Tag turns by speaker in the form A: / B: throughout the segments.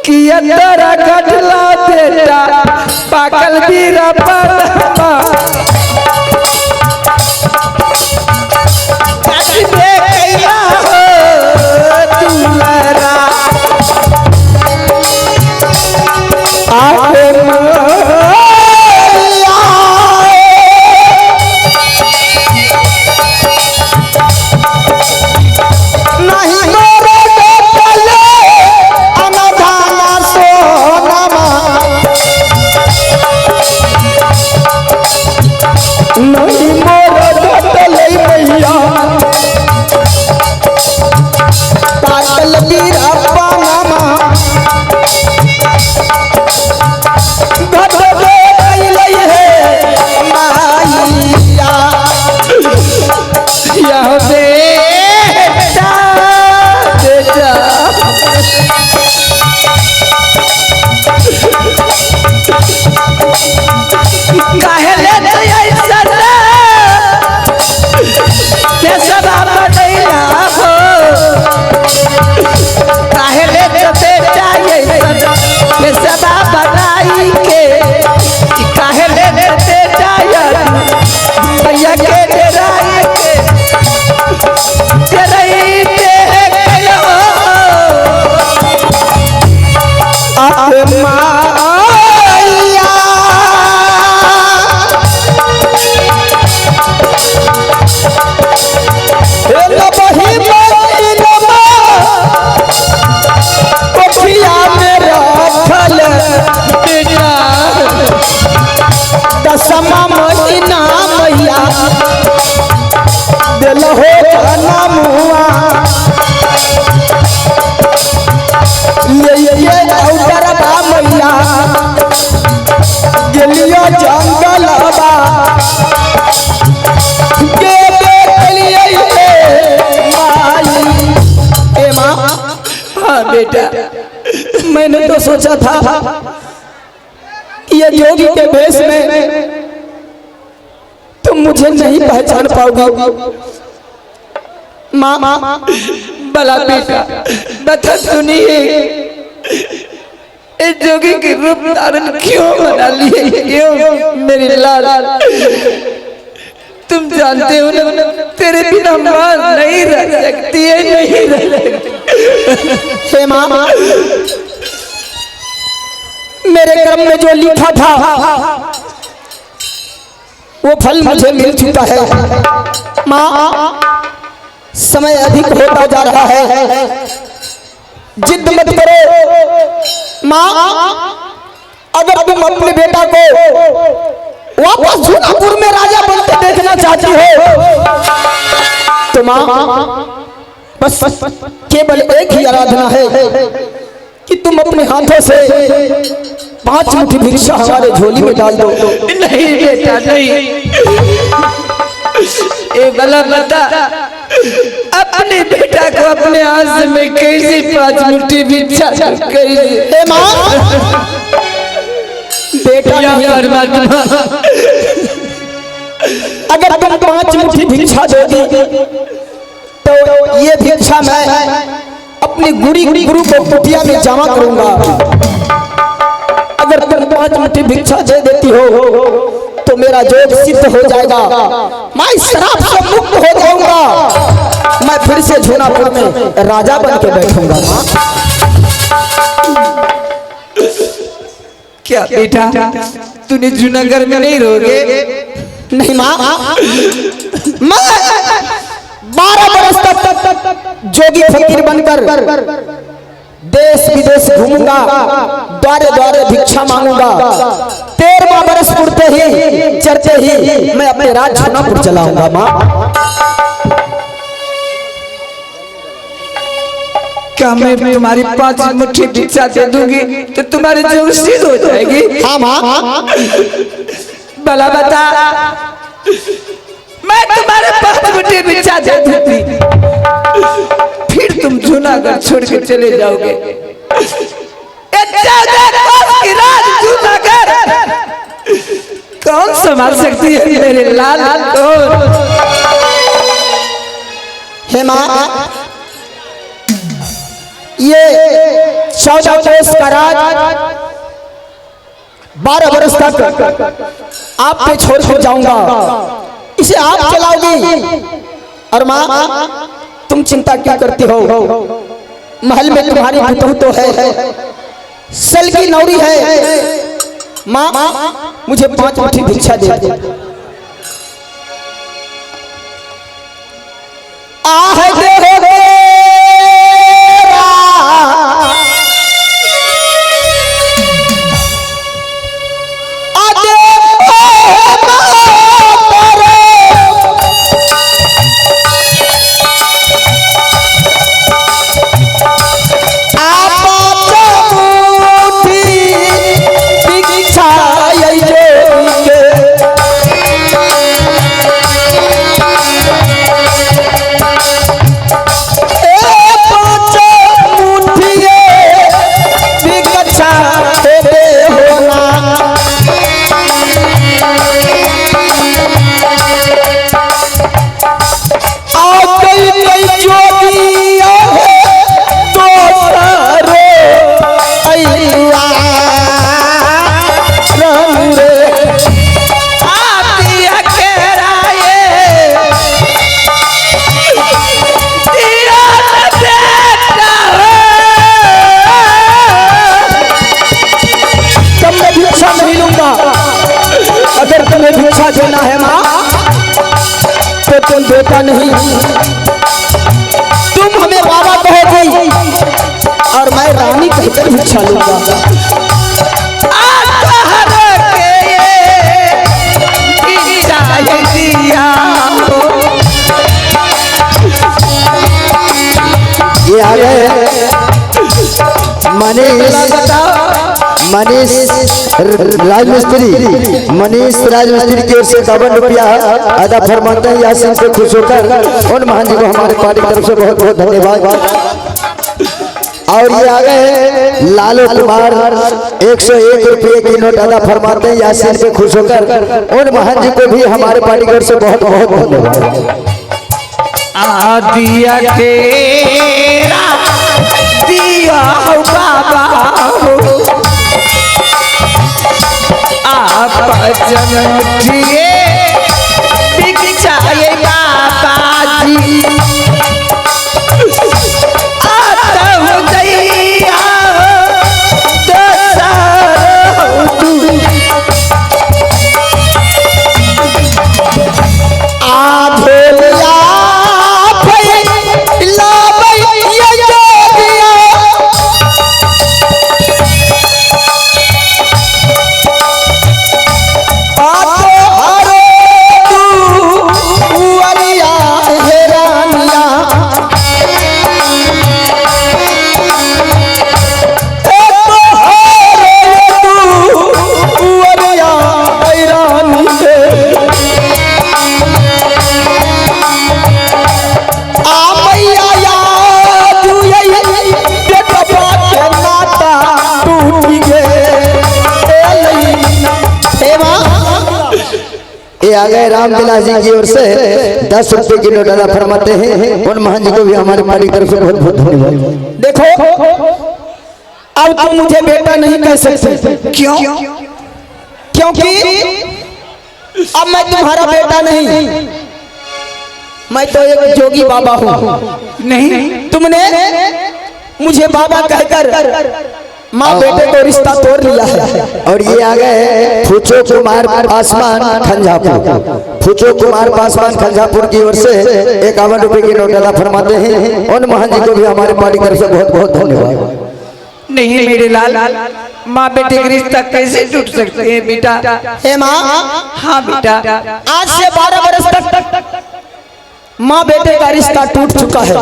A: किया तेरा कटला बेटा पागल बीरा परमा बेटा मैंने तो सोचा था कि ये योगी के भेष में तुम मुझे नहीं पहचान पाओगी। माँ भला बेटा बता सुनिए इस जोगी की रूप धारण क्यों बना लिए? क्यों मेरी लाल? तुम जानते हो ना तेरे बिना मां नहीं रह सकती है, नहीं रह सकती। माँ मेरे कर्म में जो लिखा था वो फल मुझे मिल चुका है। माँ समय अधिक होता जा रहा है, जिद मत करो। माँ अगर तुम अपने बेटा को वापस जूनापुर में राजा बनते देखना चाहती हो तो माँ बस केवल एक ही आराधना है कि तुम अपने हाथों से 5 मुट्ठी भिक्षा हमारे झोली में डाल दो। नहीं बेटा नहीं, ए भला बता अपने बेटा को अपने हाथ में कैसे 5 मुट्ठी भिक्षा कैसे? माँ बेटा अगर तुम 5 मुट्ठी भिक्षा दोगी तो ये भिक्षा मैं अपनी गुरु को कुटिया में जमा करूंगा। अगर तुम 5 मुट्ठी भिक्षा दे देती हो तो मेरा जोग सिद्ध हो जाएगा, मैं इस श्राप से मुक्त हो जाऊंगा, मैं फिर से जूनापुर में राजा बन के बैठूंगा। क्या बेटा तूने जूनागढ़ में नहीं रहोगे? नहीं माँ, मैं 12 वर्ष तक जोगी फकीर बनकर देश विदेश घूमूंगा, द्वारे द्वारे भिक्षा मांगूंगा। 13वां वर्ष उड़ते ही चढ़ते ही मैं अपने राज जूनापुर चलाऊंगा। माँ क्या मैं तुम्हारी 5 मुट्ठी भिक्षा दे दूंगी तो तुम्हारी जोग सिद्ध हो जाएगी? हाँ माँ। भला बता मैं तुम्हारे 5 मुट्ठी भिक्षा दे दूंगी फिर तुम जूनागढ़ छोड़ के चले जाओगे। कौन संभाल सकती है मेरे लाल को? हे माँ, ये 14 कोस का राज 12 वर्ष तक आप पे छोड़ कर जाऊंगा, इसे आप चलाओगी। और माँ, तुम चिंता क्यों करती हो? महल में तुम्हारी भूतू तो है, सल की नौरी है। माँ, मुझे 5 मुट्ठी भिक्षा दे दे। आह दे भिक्षा देना है माँ, तो तुम बेटा नहीं, तुम हमें बाबा कहोगी और मैं रानी कहकर भिक्षा लूंगा।
B: ये आ गए मनीष राजमिस्त्री, मनीष राजमिस्त्री की ओर से 51 रुपया अदा फरमाते हैं। यासीन से खुश होकर उन महान जी को हमारे पार्टी की तरफ से बहुत बहुत धन्यवाद। और ये आ गए लालू कुमार 101 रुपये की नोट अदा फरमाते हैं। यासीन से खुश होकर उन महान जी को भी हमारे पार्टी की ओर से बहुत बहुत धन्यवाद।
A: दिया दिया हो बाबा आप जनठिए भिक्षाए बाबा जी आता हो जइया
B: ये आ गए रामविलास जी की ओर से 10 रुपये की नोट अदा फरमाते हैं। उन महान जी को भी हमारे पार्टी की तरफ से बहुत बहुत धन्यवाद।
A: देखो, अब तुम मुझे बेटा नहीं कह सकते। क्यों? क्योंकि अब मैं तुम्हारा बेटा नहीं, मैं तो एक जोगी बाबा हूँ। नहीं, तुमने मुझे बाबा कहकर माँ बेटे को रिश्ता तोड़ लिया है।
B: और ये आ गए फूचो कुमार पासवान खंजापुर, फूचो कुमार पासवान खंजापुर की ओर से 51 रुपये की नोट अदा फरमाते हैं। उन महान जी को भी हमारे पार्टी की तरफ से बहुत बहुत धन्यवाद।
A: नहीं मेरे लाल, माँ बेटे का रिश्ता कैसे टूट सकते हैं बेटा? हे माँ, हाँ बेटा, आज से 12 वर्ष तक माँ बेटे का रिश्ता टूट चुका है।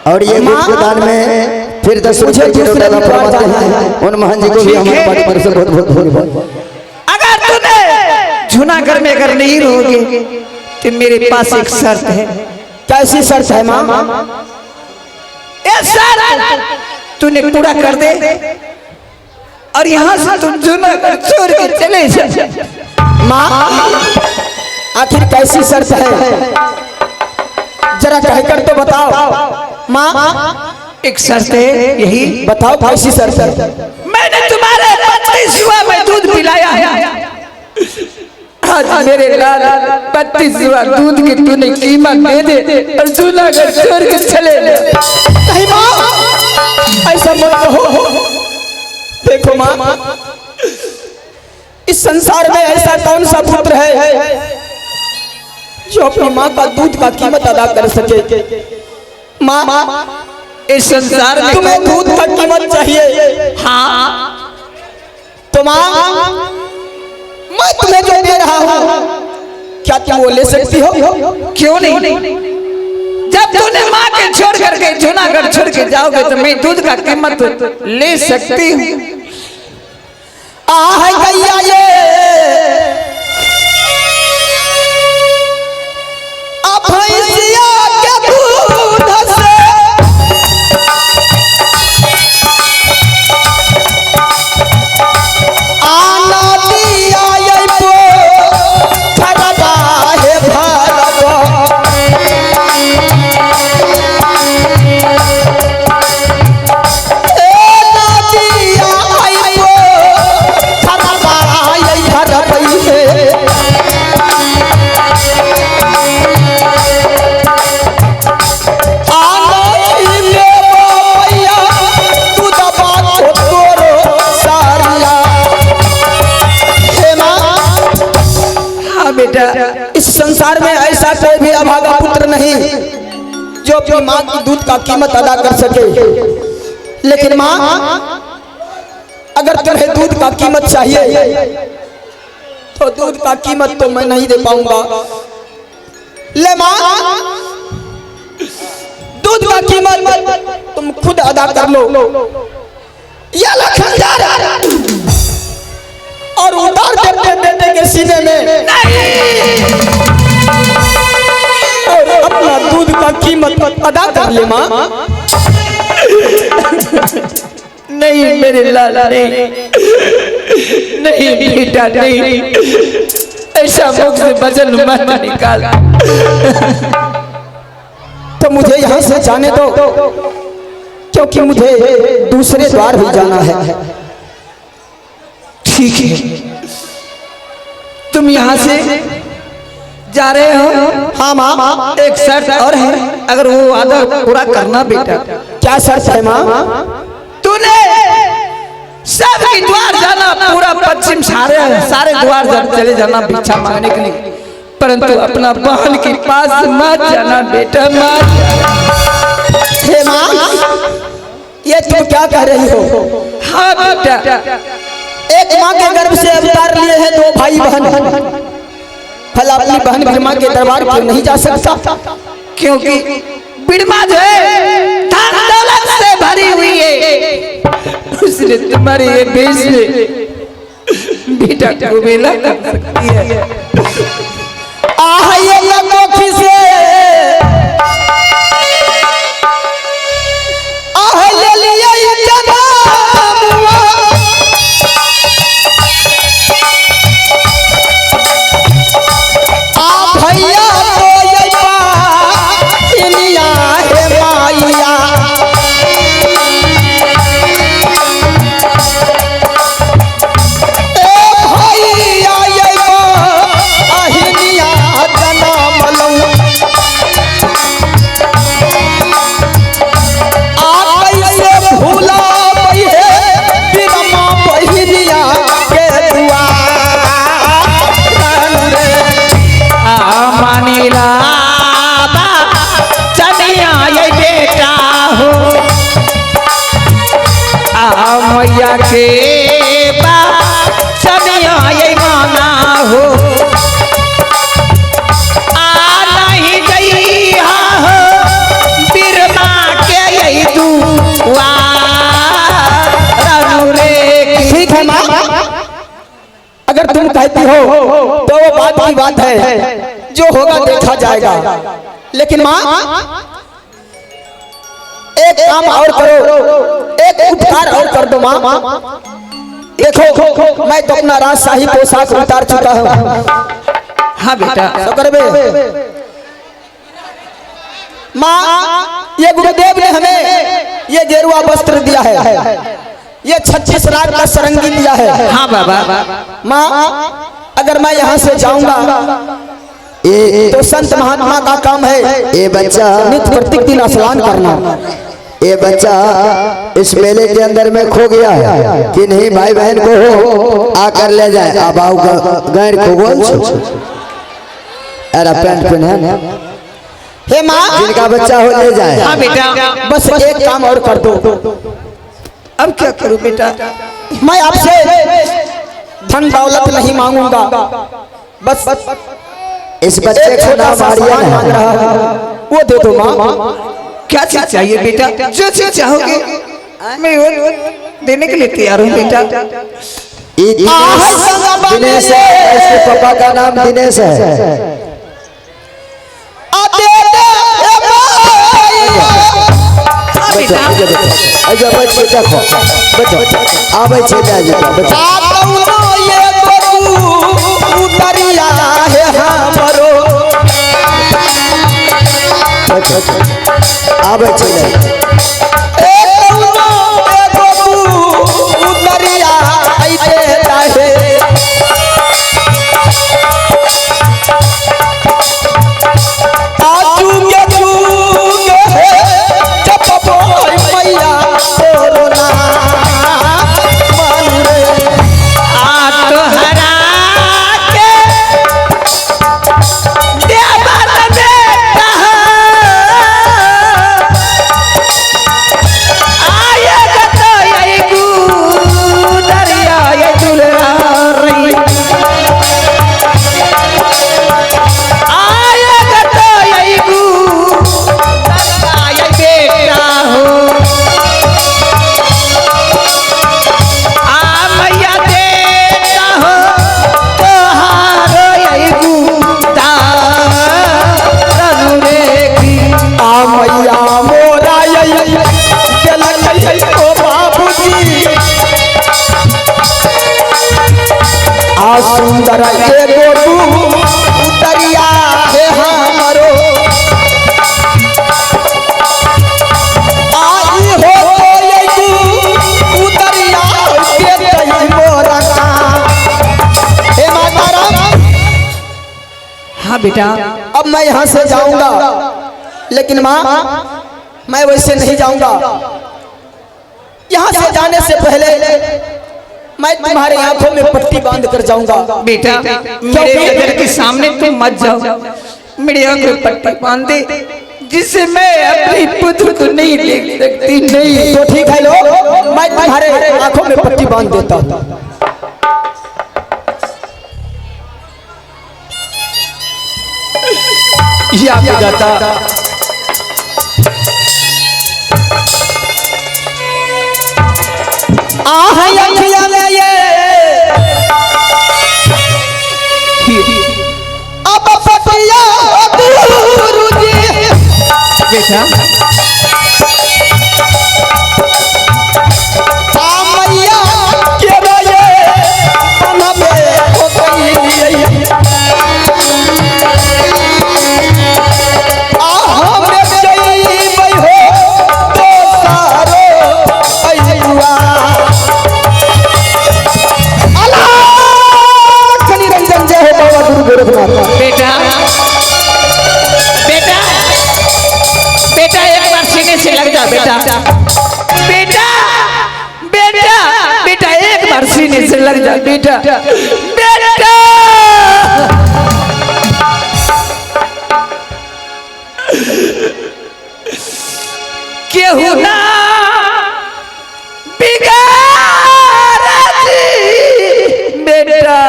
B: और ये दान में फिर 10 रुपये की नोट अदा फरमाते हैं। उन महान जी को भी हमारे पार्टी की तरफ से बहुत बहुत धन्यवाद।
A: अगर तुमने जूनागढ़ में अगर नहीं रहोगे तो मेरे पास एक शर्त है। कैसी शर्त है माँ? तूने पूरा कर दे और यहाँ से तुम जूनागढ़ छोड़ के चले जा। माँ आखिर कैसी शर्त है, जरा कहकर तो बताओ माँ।
C: एक शर्त है, यही
A: बताओ कैसी शर्त है।
C: मैंने तुम्हारे 35वां में दूध पिलाया है, आज मेरे लाल 35वां दूध की तूने कीमत दे दे और जूनागढ़ छोड़ के चले ले।
A: नहीं माँ, ऐसा मत कहो। देखो माँ, इस संसार में ऐसा कौन सा पुत्र है जो अपनी माँ का दूध का कीमत अदा कर सके। माँ
C: इस संसार में
A: तुम्हें दूध का कीमत चाहिए,
C: हाँ
A: तो माँ मैं तुम्हें जो दे रहा हूँ क्या तुम वो ले सकती हो?
C: क्यों नहीं? जब तूने माँ के छोड़ करके जूनागढ़ छोड़ के जाओगे तो मैं दूध का कीमत ले सकती हूँ।
A: आह गैया ये भैंसिया के दूध से आना दिया ये भरवा है भरवा। इस संसार में ऐसा कोई भी अभागा पुत्र नहीं जो अपनी माँ की दूध का कीमत अदा कर सके। लेकिन माँ अगर तुम्हें दूध का कीमत चाहिए तो दूध का कीमत तो मैं नहीं दे पाऊंगा। ले माँ, दूध का कीमत तुम खुद अदा कर लो। ये लो खंजर और उतार देते बेटे के सीने में और अपना दूध का कीमत अदा कर ले माँ।
C: नहीं मेरे लाला नहीं, नहीं बेटा नहीं, ऐसा मुख से वचन मत निकाल।
A: तो मुझे यहाँ से जाने दो, क्योंकि मुझे दूसरे द्वार भी जाना है।
C: ठीक है, तुम यहाँ से जा रहे हो?
A: हाँ माँ,
C: एक शर्त और है, अगर वो वादा पूरा करना बेटा।
A: क्या शर्त है माँ?
C: तूने सभी द्वार जाना, पूरा पश्चिम सारे द्वार चले जाना भिक्षा मांगने के लिए, परंतु अपना बहन के पास मत जाना बेटा, मत जाना।
A: हे माँ, ये तुम क्या कह रही हो?
C: हाँ बेटा,
A: एक माँ के गर्भ से अवतार लिए हैं दो भाई बहन, भला अपनी बहन बिरमा के दरबार क्यों नहीं जा सकता?
C: क्योंकि बिरमा जो है धन दौलत से भरी हुई है, उसने तुम्हारे ये बेच में बेटा को बेला कर सकती है।
A: आह ये लगोखी से आह ले लिया ये जनाब आ भैया तो ये पानिया है माइया। भैया ये पानिया जन्म लूं आ कैसे भूला है बिरमा बहिनिया के दुआ।
C: मानीला चनिया ये बेटा हो, मैया के चनिया ये माना हो, नहीं गई हो बिरमा के यही दुआ।
A: ठीक है माँ, अगर तुम कहती हो तो वो बात की बात है, जो होगा देखा जाएगा। लेकिन माँ एक काम और करो, एक उपकार और कर दो माँ। देखो मैं तो अपना राजशाही पोशाक उतार चुका हूँ।
C: हाँ बेटा
A: तो करबे माँ, ये गुरुदेव ने हमें ये गेरुआ वस्त्र दिया है, ये 36 राग का सरंगी दिया है।
C: हाँ बाबा।
A: माँ अगर मैं यहाँ से जाऊंगा तो संत महात्मा का काम है
B: ये बच्चा
A: नित्य प्रत्येक दिन स्नान करना।
B: ये बच्चा इस मेले के अंदर में खो गया है कि नहीं भाई बहन को हो आकर ले जाए। अब आओ गैर को बोल अरे पैंट पहने
A: हे माँ,
B: जिनका बच्चा हो ले जाए।
C: हाँ बेटा
A: बस एक काम और कर दो।
C: अब क्या करूं बेटा?
A: मैं आपसे धन दौलत नहीं मांगूंगा, बस
B: इस बच्चे का
A: छोटा
B: नाम
A: सा सामान मांग
B: आर्यन
A: रहा
B: है।
A: है, वो दे दो माँ।
C: क्या चीज चाहिए बेटा? जो चीज चाहोगे मैं वो देने के लिए तैयार हूँ बेटा।
B: ये दिनेश है, इसके पापा का नाम दिनेश है। आबै छै
A: सुंदर एगो उतरिया है हमरो, आई हो उतरिया के कहीं मोरा का। हे माता राम।
C: हाँ बेटा।
A: अब मैं यहाँ से जाऊंगा, लेकिन माँ मैं वैसे नहीं जाऊंगा। यहाँ से जाने से पहले मैं तुम्हारे आंखों में पट्टी बांध कर जाऊंगा।
C: बेटा मेरे नजर के सामने तुम मत जाओ, मेरी आंखों में पट्टी बांध दे जिससे मैं अपने पुत्र को नहीं देख सकती। नहीं
A: तो ठीक है लो, मैं तुम्हारे आंखों में पट्टी बांध देता हूँ। ये आपको जाता अखिया में ये अब पटिया गुरुजी
C: बेटा
A: मैया के ये बनबे हो गई हमें जईबै हो तो सारो अयुआ
C: बेटा बेटा बेटा एक बार सीने से लग जा बेटा। बेटा बेटा बेटा एक बार सीने से लग जा बेटा। बेटा केहू ना बिगाड़ बेटा,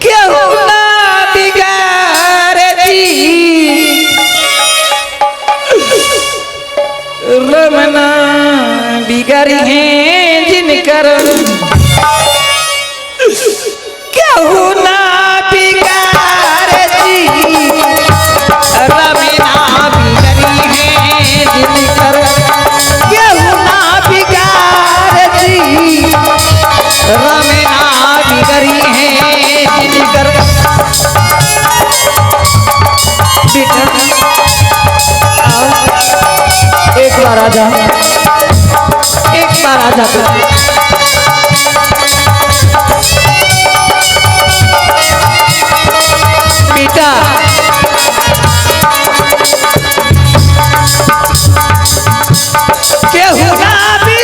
C: क्यों ना बिगाड़ी रमना बिगाड़ी हैं जिनकर, क्यों ना बिगाड़ी रमना बिगाड़ी हैं जिनकर, क्यों ना बिगाड़ी बार आजा, एक बार आजा बेटा। केहू ना भी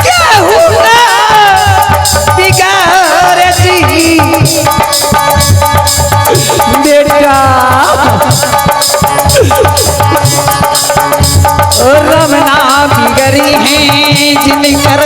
C: केहू ना बिगाड़ दी बेटा। रमना बिगड़ी है जिनकर